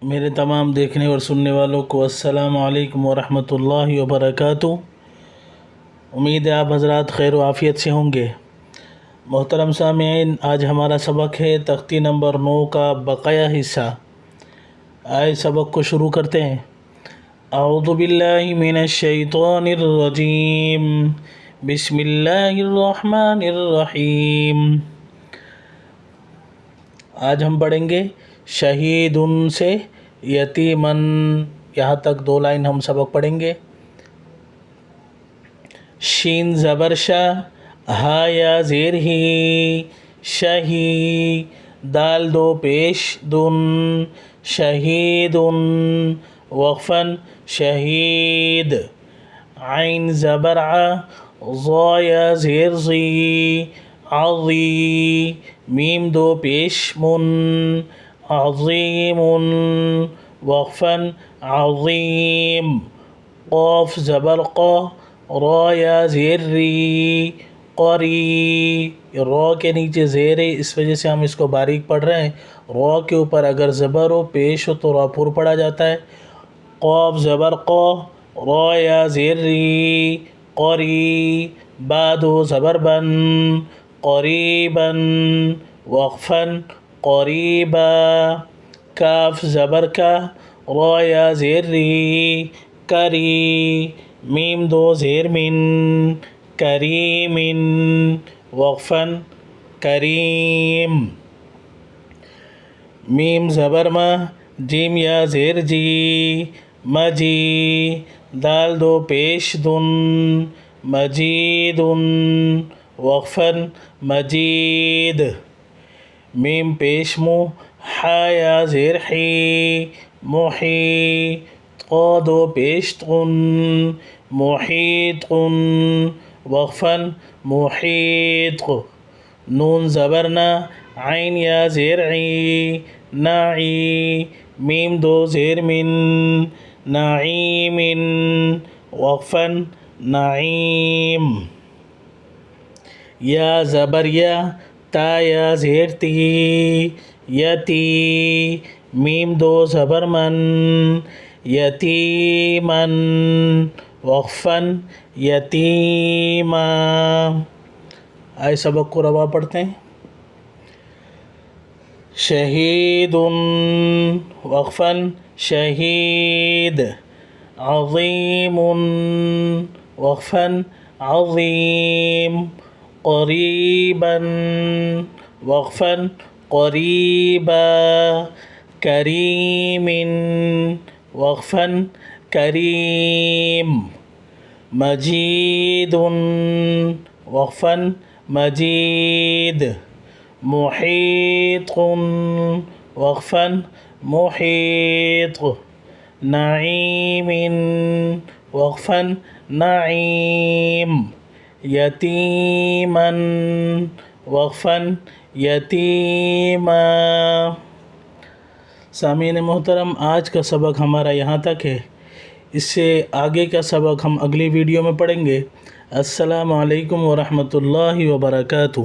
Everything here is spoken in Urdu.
میرے تمام دیکھنے اور سننے والوں کو السلام علیکم ورحمۃ اللہ وبرکاتہ۔ امید ہے آپ حضرات خیر و عافیت سے ہوں گے۔ محترم سامعین، آج ہمارا سبق ہے تختی نمبر 9 کا بقیہ حصہ۔ آئے سبق کو شروع کرتے ہیں۔ اعوذ باللہ من الشیطان الرجیم، بسم اللہ الرحمن الرحیم۔ آج ہم پڑھیں گے شہید سے یتیمن، یہاں تک 2 لائن ہم سبق پڑھیں گے۔ شین زبر شا، ہا یا زیر ہی، شہی، دال 2 پیش دن، شہید، وقفاً شہید، عین زبر ع، ضا یا زیر زی، عظی، میم 2 پیش من، عظیم، وقفاً عظیم، قاف زبر ق، را یا زیر ری، قری، را کے نیچے زیر ہے، اس وجہ سے ہم اس کو باریک پڑھ رہے ہیں۔ را کے اوپر اگر زبر ہو پیش ہو تو را پر پڑھا جاتا ہے۔ قاف زبر ق، را یا زیر ری، قری، با 2 زبر بن، قریباً، وقفاً قریبا، کاف زبر کا، را یا زیر ری، کری، میم 2 زیر من، کریم، وقفاً کریم، میم زبر ما، جیم یا زیر جی، مجی، دال 2 پیش دن، مجید، وقفاً مجید، میم پیش مو، حا یا زیر حی، محی، قا 2 پیش قن، محیط، وقفاً محیط، نون زبر نا، عین یا زیر عی، نعی، میم 2 زیر من، نعیم، وقفاً نعیم، یا زبر یا، تا یا زیر تی، یتی، میم 2 زبر من، یتیمن، وقفاً یتیما۔ آئے سبق کو روا پڑھتے ہیں۔ شہید، وقفاً شہید، عظیم، وقفاً عظیم، قریباً، وقفاً قریبا، کریم، وقفاً کریم، مجید، وقفاً مجید، محیط، وقفاً محیط، نعیم، وقفاً نعیم، یتیماً، وقفاً یتیما۔ سامعین محترم، آج کا سبق ہمارا یہاں تک ہے۔ اس سے آگے کا سبق ہم اگلی ویڈیو میں پڑھیں گے۔ السلام علیکم ورحمۃ اللہ وبرکاتہ۔